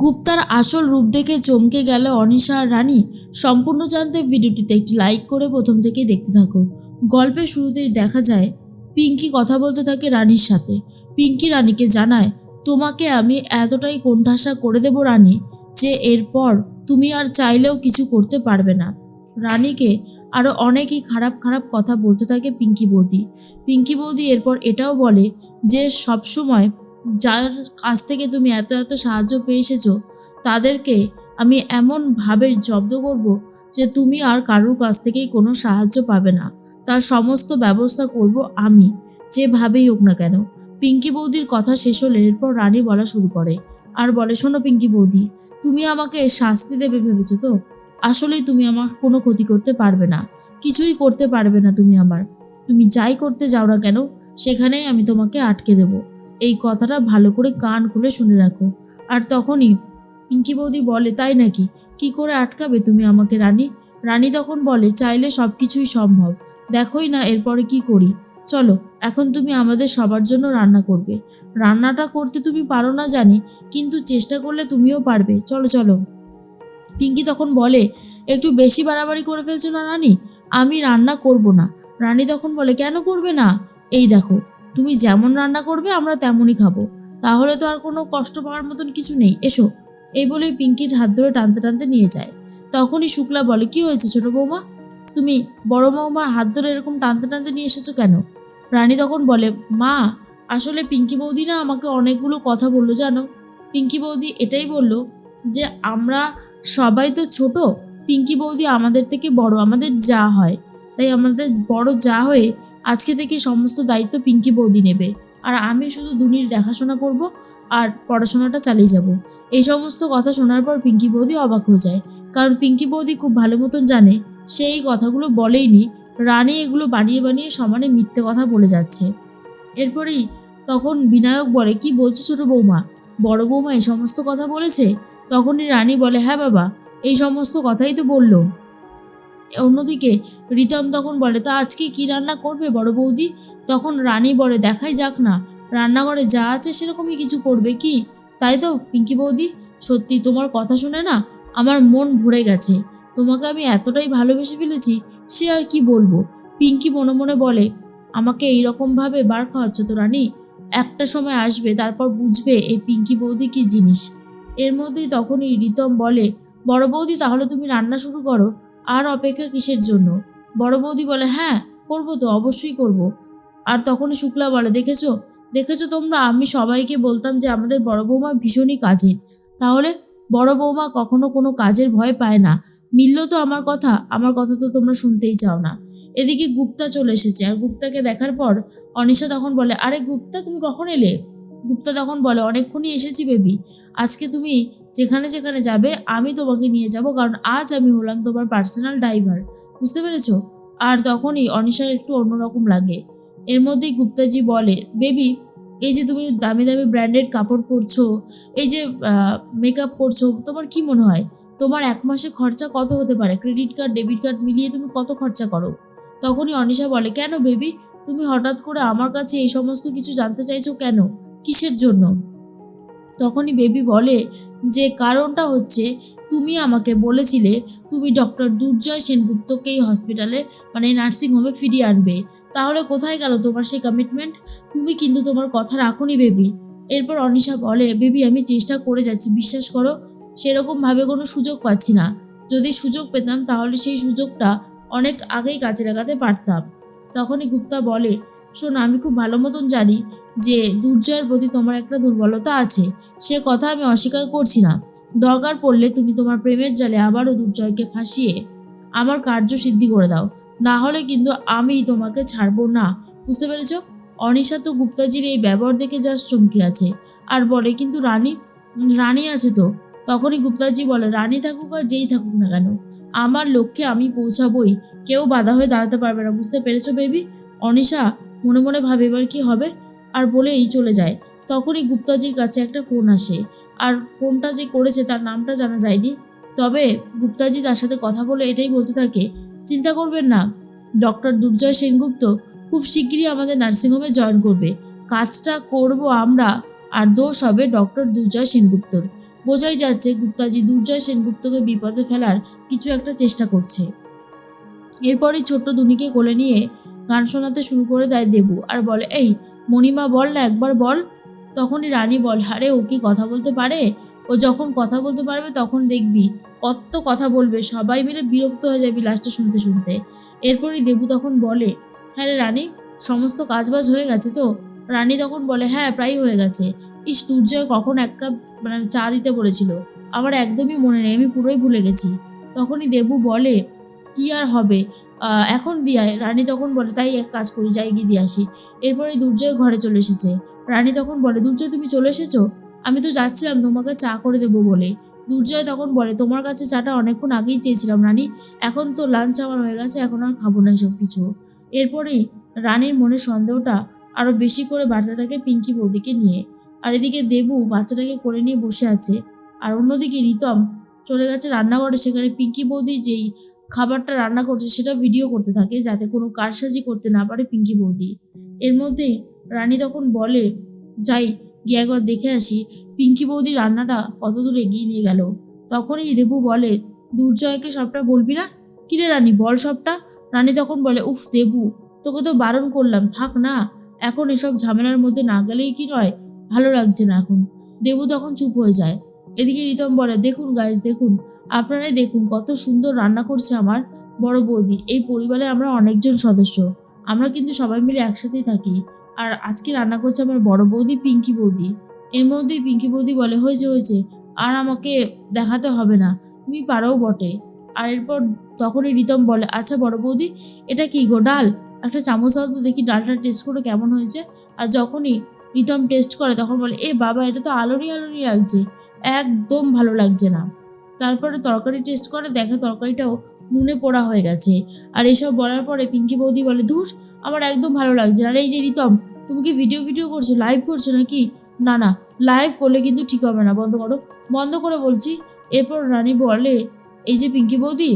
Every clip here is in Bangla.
গুপ্তার আসল রূপ দেখে চমকে গেল অনিশা আর রানী। সম্পূর্ণ জানতে ভিডিওটিতে একটি লাইক করে প্রথম থেকেই দেখতে থাকো। গল্পের শুরুতেই দেখা যায় পিঙ্কি কথা বলতে থাকে রানীর সাথে। পিঙ্কি রানীকে জানায়, তোমাকে আমি এতটাই কোণঠাসা করে দেব রানী, যে এরপর তুমি আর চাইলেও কিছু করতে পারবে না। রানীকে আরও অনেকই খারাপ খারাপ কথা বলতে থাকে পিঙ্কি বৌদি। পিঙ্কি বৌদি এরপর এটাও বলে যে সবসময় যার কাছ থেকে তুমি এত এত সাহায্য পেয়ে এসেছো তাদেরকে আমি এমনভাবে জব্দ করব যে তুমি আর কারোর কাছ থেকেই কোনো সাহায্য পাবে না। তার সমস্ত ব্যবস্থা করব আমি, যেভাবেই হোক না কেন। পিঙ্কি বৌদির কথা শেষ হলে এরপর রানী বলা শুরু করে আর বলে, শোনো পিঙ্কি বৌদি, তুমি আমাকে শাস্তি দেবে ভেবেছো তো? আসলেই তুমি আমার কোনো ক্ষতি করতে পারবে না, কিছুই করতে পারবে না তুমি আমার। তুমি যাই করতে যাও না কেন সেখানেই আমি তোমাকে আটকে দেবো। এই কথাটা ভালো করে কান খুলে শুনে রাখো। আর তখনই পিঙ্কি বৌদি বলে, তাই নাকি? কি করে আটকাবে তুমি আমাকে রানী? রানী তখন বলে, চাইলে সব কিছুই সম্ভব, দেখোই না এরপরে কি করি। চলো, এখন তুমি আমাদের সবার জন্য রান্না করবে। রান্নাটা করতে তুমি পারো না জানি, কিন্তু চেষ্টা করলে তুমিও পারবে, চলো চলো। পিঙ্কি তখন বলে, একটু বেশি বাড়াবাড়ি করে ফেলছো না রানী, আমি রান্না করব না। রানী তখন বলে, কেন করবে না? এই দেখো, তুমি যেমন রান্না করবে আমরা তেমনই খাবো, তাহলে তো আর কোনো কষ্ট পাওয়ার মতন কিছু নেই, এসো। এই বলেই পিঙ্কির হাত ধরে টানতে টানতে নিয়ে যায়। তখনই শুক্লা বলে, কি হয়েছে ছোট বৌমা? তুমি বড় বৌমার হাত ধরে এরকম টানতে টানতে নিয়ে এসেছো কেন? রানী তখন বলে, মা, আসলে পিঙ্কি বৌদি না আমাকে অনেকগুলো কথা বললো জানো। পিঙ্কি বৌদি এটাই বলল যে আমরা সবাই তো ছোট, পিঙ্কি বৌদি আমাদের থেকে বড়, আমাদের যা হয়, তাই আমাদের বড় যা হয়ে আজকে থেকে সমস্ত দায়িত্ব পিঙ্কি বৌদি নেবে, আর আমি শুধু দুনির দেখাশোনা করব আর পড়াশোনাটা চালিয়ে যাব। এই সমস্ত কথা শোনার পর পিঙ্কি বৌদি অবাক হয়ে যায়, কারণ পিঙ্কি বৌদি খুব ভালো মতন জানে সে এই কথাগুলো বলেইনি, রানী এগুলো বানিয়ে বানিয়ে সমানে মিথ্যে কথা বলে যাচ্ছে। এরপরেই তখন বিনায়ক বলে, কি বলছো ছোট বৌমা, বড় বৌমা এই সমস্ত কথা বলেছে? তখনই রানী বলে, হ্যাঁ বাবা, এই সমস্ত কথাই তো বললো। অন্যদিকে রিতম তখন বলে, তা আজকে কি রান্না করবে বড় বৌদি? তখন রানী বলে, দেখাই যাক না, রান্নাঘরে যা আছে সেরকমই কিছু করবে কি, তাই তো পিঙ্কি বৌদি? সত্যি তোমার কথা শুনে না আমার মন ভরে গেছে, তোমাকে আমি এতটাই ভালোবেসে ফেলেছি, সে আর কি বলবো। পিঙ্কি মনে মনে বলে, আমাকে এইরকমভাবে বার খাওয়াচ্ছ তো রানী, একটা সময় আসবে তারপর বুঝবে এই পিঙ্কি বৌদি কি জিনিস। এর মধ্যেই তখনই রিতম বলে, বড় বৌদি তাহলে তুমি রান্না শুরু করো, আর অপেক্ষা কিসের জন্য? বড় বৌদি বলে, হ্যাঁ করবো তো, অবশ্যই করব। আর তখনই শুক্লা বলে, দেখেছো দেখেছো তোমরা, আমি সবাইকে বলতাম যে আমাদের বড় বৌমা ভীষণই কাজের, তাহলে বড় বৌমা কখনো কোনো কাজের ভয় পায় না। মিলল তো আমার কথা তো তোমরা শুনতেই চাও না। এদিকে গুপ্তা চলে এসেছে, আর গুপ্তাকে দেখার পর অনিশা তখন বলে, আরে গুপ্তা তুমি কখন এলে? গুপ্তা তখন বলে, অনেকক্ষণই এসেছি বেবি, আজকে তুমি যেখানে যেখানে যাবে আমি তোমাকে নিয়ে যাব, কারণ আজ আমি হলাম তোমার পার্সোনাল ড্রাইভার, বুঝতে পেরেছো? আর তখনই অনিশার একটু অন্যরকম লাগে। এর মধ্যেই গুপ্তাজি বলে, বেবি, এই যে তুমি দামি দামি ব্র্যান্ডেড কাপড় পরছো, এই যে মেকআপ করছো, তোমার কি মনে হয় তোমার এক মাসে খরচা কত হতে পারে? ক্রেডিট কার্ড ডেবিট কার্ড মিলিয়ে তুমি কত খরচা করো? তখনই অনিশা বলে, কেন বেবি, তুমি হঠাৎ করে আমার কাছে এই সমস্ত কিছু জানতে চাইছো কেন, কিসের জন্য? তখনই বেবি বলে যে কারণটা হচ্ছে, তুমি আমাকে বলেছিলে তুমি ডক্টর দুর্জয় সেনগুপ্তকে এই হসপিটালে মানে নার্সিংহোমে ফিরিয়ে আনবে, তাহলে কোথায় গেল তোমার সেই কমিটমেন্ট? তুমি কিন্তু তোমার কথা রাখোনি বেবি। এরপর অনিশা বলে, বেবি আমি চেষ্টা করে যাচ্ছি, বিশ্বাস করো, সেরকমভাবে কোনো সুযোগ পাচ্ছি না, যদি সুযোগ পেতাম তাহলে সেই সুযোগটা অনেক আগেই কাজে লাগাতে পারতাম। তখনই গুপ্তা বলে, শোনো, আমি খুব ভালো মতন জানি যে দুর্জয়ের প্রতি তোমার একটা দুর্বলতা আছে, সে কথা আমি অস্বীকার করছি না। দরকার পড়লে তুমি তোমার প্রেমের জালে আবারও দুর্জয়কে ফাঁসিয়ে আমার কার্যসিদ্ধি করে দাও, না হলে কিন্তু আমি তোমাকে ছাড়বো না, বুঝতে পেরেছ? অনিশা তো গুপ্তাজির এই ব্যবহার দেখে জাস্ট চমকে আছে, আর বলে, কিন্তু রানী, রানী আছে তো। তখনই গুপ্তাজি বলে, রানী থাকুক আর যেই থাকুক না কেন, আমার লক্ষ্যে আমি পৌঁছাবই, কেউ বাধা হয়ে দাঁড়াতে পারবে না, বুঝতে পেরেছো বেবি? অনিশা মনে মনে ভাবে এবার কি হবে, আর বলেই চলে যায়। তখনই গুপ্তাজির কাছে একটা ফোন আসে, আর ফোনটা যে করেছে তার নামটা জানা যায়নি, তবে গুপ্তাজি তার সাথে কথা বলে এটাই বলতে থাকে, চিন্তা করবেন না, ডক্টর দুর্জয় সেনগুপ্ত খুব শিগগিরই আমাদের নার্সিংহোমে জয়েন করবে, কাজটা করব আমরা, আর দোষ হবে ডক্টর দুর্জয় সেনগুপ্তর। বোঝাই যাচ্ছে গুপ্তাজি দুর্জয় সেনগুপ্তকে বিপদে ফেলার কিছু একটা চেষ্টা করছে। এরপরই ছোট্ট দুনিকে কোলে নিয়ে গান শোনাতে শুরু করে দেয় দেবু, আর বলে, এই মণিমা বল না, একবার বল। তখনই রানী বলে, আরে ও কি কথা বলতে পারে? ও যখন কথা বলতে পারবে তখন দেখবি কত কথা বলবে, সবাই মিলে বিরক্ত হয়ে যাবি লাস্টে শুনতে শুনতে। এরপরই দেবু তখন বলে, হ্যাঁ রে রানী, সমস্ত কাজবাজ হয়ে গেছে তো? রানী তখন বলে, হ্যাঁ প্রায় হয়ে গেছে। ইস, দুর্জয় কখন এক কাপ চা দিতে বলেছিল, আমার একদমই মনে নেই, আমি পুরোই ভুলে গেছি। তখনই দেবু বলে, কি আর হবে, এখন দিয়ে আয়। রানী তখন বলে, তাই এক কাজ করি, যাই গিয়ে দিয়ে আসি। এরপরে দুর্জয় ঘরে চলে এসেছে। রানী তখন বলে, দুর্জয় তুমি চলে এসেছো? আমি তো যাচ্ছিলাম তোমাকে চা করে দেবো বলে। দুর্জয় তখন বলে, তোমার কাছে চাটা অনেকক্ষণ আগেই চেয়েছিলাম রানী, এখন তো লাঞ্চ আওয়ার হয়ে গেছে, এখন আর খাবো না এসব কিছু। এরপরেই রানীর মনে সন্দেহটা আরো বেশি করে বাড়তে থাকে পিঙ্কি বৌদিকে নিয়ে। আর এদিকে দেবু বাচ্চাটাকে করে নিয়ে বসে আছে, আর অন্যদিকে রিতম চলে গেছে রান্নাঘরে, সেখানে পিঙ্কি বৌদি যেই খাবারটা রান্না করছে সেটা ভিডিও করতে থাকে, যাতে কোনো কারসাজি করতে না পারে পিঙ্কি বৌদি। এর মধ্যে রানী তখন বলে, যাই গিয়ে একবার দেখে আসি পিঙ্কি বৌদি রান্নাটা কত দূর এগিয়ে নিয়ে গেল। তখনই দেবু বলে, দুর্জয়কে সবটা বলবি না? কিরে রানী, বল সবটা। রানী তখন বলে, উফ দেবু, তোকে তো বারণ করলাম, থাক না, এখন এসব ঝামেলার মধ্যে না গেলেই কি নয়, ভালো লাগছে না এখন। দেবু তখন চুপ হয়ে যায়। এদিকে রিতম বলে, দেখুন গাইজ, দেখুন, আপনারাই দেখুন কত সুন্দর রান্না করছে আমার বড় বৌদি। এই পরিবারে আমরা অনেকজন সদস্য, আমরা কিন্তু সবাই মিলে একসাথেই থাকি, আর আজকে রান্না করছে আমার বড় বৌদি পিঙ্কি বৌদি। এর মধ্যেই পিঙ্কি বৌদি বলে, হয়েছে হয়েছে, আর আমাকে দেখাতে হবে না, তুমি পারোও বটে। আর এরপর তখনই রিতম বলে, আচ্ছা বড় বৌদি, এটা কি গো, ডাল? একটা চামচ দাও তো দেখি, ডালটা টেস্ট করে কেমন হয়েছে। আর যখনই রিতম টেস্ট করে তখন বলে, এ বাবা, এটা তো আলোড়ি আলোড়ি লাগছে, একদম ভালো লাগছে না। তারপরে তরকারি টেস্ট করে দেখে তরকারিটাও নুনে পোড়া হয়ে গেছে। আর এসব বলার পরে পিঙ্কি বৌদি বলে, ধুর, আমার একদম ভালো লাগছে না। আর এই যে রিতম, তুমি কি ভিডিও করছো, লাইভ করছো নাকি? না না, লাইভ করলে কিন্তু ঠিক হবে না, বন্ধ করো, বন্ধ করে বলছি। এরপর রানী বলে, এই যে পিঙ্কি বৌদি,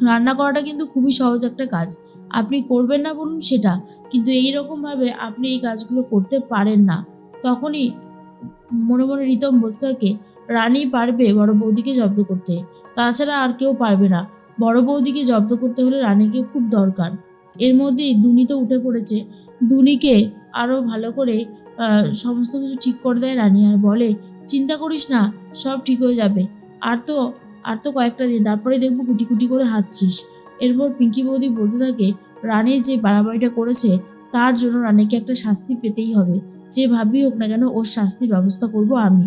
রান্না করাটা কিন্তু খুবই সহজ একটা কাজ, আপনি করবেন না বলুন সেটা, কিন্তু এইরকমভাবে আপনি এই কাজগুলো করতে পারেন না। তখনই মনে মনে রিতম বলতে থাকে, রানী পারবে বড় বৌদিকে জব্দ করতে, তাছাড়া আর কেউ পারবে না। বড় বৌদিকে জব্দ করতে হলে রানীকে খুব দরকার। এর মধ্যেই দুনি তো উঠে পড়েছে। দুনিকে আরও ভালো করে সমস্ত কিছু ঠিক করে দেয় রানী, আর বলে, চিন্তা করিস না, সব ঠিক হয়ে যাবে, আর তো আর তো কয়েকটা দিন, তারপরে দেখবো কুটি কুটি করে হাঁটছিস। এরপর পিঙ্কি বৌদি বলতে থাকে, রানীর যে বাড়াবাড়িটা করেছে তার জন্য রানীকে একটা শাস্তি পেতেই হবে, যেভাবেই হোক না কেন ওর শাস্তির ব্যবস্থা করব আমি।